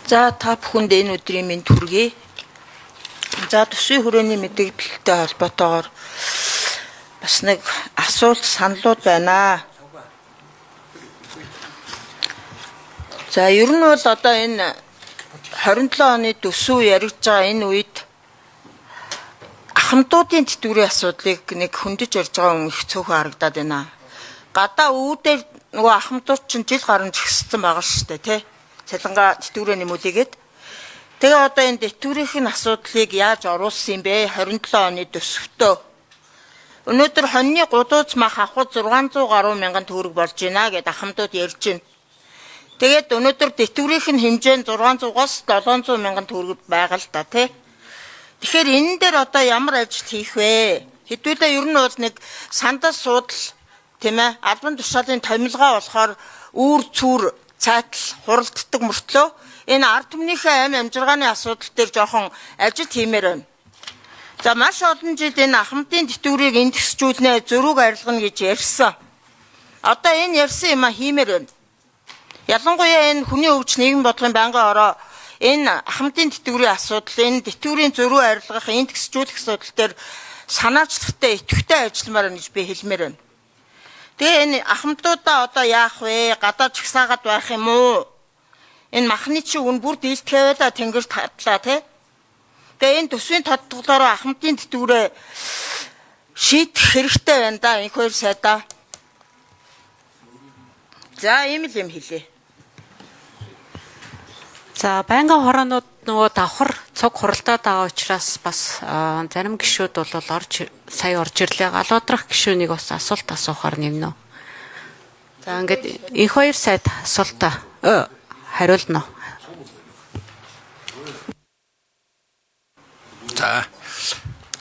За та бүхэнд энэ өдрийн минь төргий. За төсвийн хүрээний мэдээлэлтэй холбоотойгоор бас нэг асуулт саналууд байна. За ер нь бол одоо энэ 27 оны төсөв яригдж байгаа энэ үед ахмадуудын тэтгэврийн асуудлыг нэг хөндөж ярьж байгаа хүн их цөөхөн харагдаад байна. Гадаа үүдээр нөгөө ахмадууд чинь жил гарan згссэн байгаа шүү дээ, тий? Цалингаа тэтгэврээ нэмүүлээгээд. Тэгээ одоо энэ тэтгэврийн асуудлыг яаж оруулсан юм бэ? 27 оны төсөвтөө. Өнөөдөр хоньны гудууз мах авах 600 гаруй мянган төгрөг болж байна гэд ахмадууд ярьж байна. Тэгээд өнөөдөр тэтгэврийн хэмжээ нь 600-аас 700 мянган төгрөг байгаа л да, тий? Тэгэхээр энэ дээр одоо ямар ажил хийх вэ? Хэдүүлээ ер нь бол нэг сандас суудал, тийм ээ, албан тушаалын томилгоо болохоор үүр цүүр цайтал хуралддаг мөртлөө энэ ард түмнийхээ амь амжиргааны асуудал дээр жоохон ажил хиймээр байна. За маш олон жил энэ ахмадын тэтгэврийг индексжүүлнэ, зөрүүг арилгана гэж ярьсан. Одоо энэ ярьсан юм хиймээр байна. Ялангуяа энэ хүний өвч нийгэм бодлогын байнгын ороо энэ ахмадын тэтгэврийн асуудал, энэ тэтгэврийн зөрүү арилгах, индексжүүлэх асуудал дээр санаачлахтай идэвхтэй ажилламаар байна гэж би хэлмээр байна. Тэгээ энэ ахмадуудаа одоо яах вэ? Гадаа чагсаагаад байх юм уу? Энэ махны чи үн бүр дийлдэхээ байла тэнгэрт хадлаа, тий? Тэгээ энэ төсвийн тодтголоороо ахмадын тэтгэврээ шийдэх хэрэгтэй байна да энэ хоёр сайдаа. За ийм л юм хэлээ. За байнгын хороонууд нөгөө давхар цуг хуралдаад байгаа учраас бас зарим гишүүд бол сая орж ирлээ. Галуудрах гишүүнийг бас асуулт асуухаар нэмнэ. За ингээд энэ хоёр сайд асуултаа хариулна. За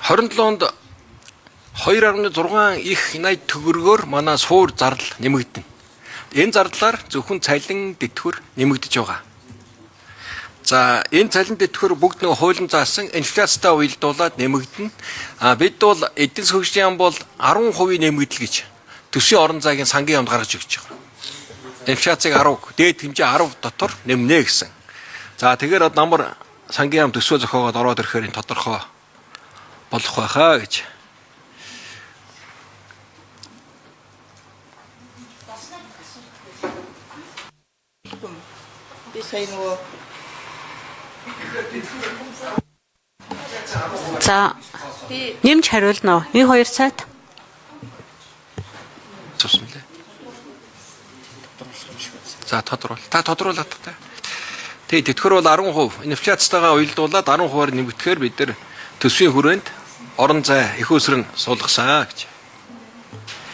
27 онд 2.6 их 80 төгрөгөөр манай суур зардал нэмэгдэнэ. Энэ зардлаар зөвхөн цалин тэтгэвэр нэмэгдэж байгаа. За энэ цалин тэтгэвэр бүгд нэг хуулийн заасан инфляцтай уялдуулаад нэмэгдэнэ. Бид бол эдийн засгийн яам бол 10% нэмэгдэл гэж төсвийн орон зайгийн сангийн яамд гаргаж өгч байгаа. Инфляцийг 10, дээд хэмжээ 10 дотор нэмнэ гэсэн. За тэгэхээр намар сангийн яам төсвөө зохиогоод ороод ирэхээр энэ тодорхой болох байхаа гэж. Би сая нөгөө За нэмж хариулна. Энэ хоёр сайд. Зөвшөөрөл. За тодорхой. Та тодруулаад та. Тэгээ тэтгэвэр бол 10%, инфляцтайгаа уялдуулаад 10%-аар нэмэгдэхээр бид нар төсвийн хүрээнд орон зай их өсрөн суулгасан гэж.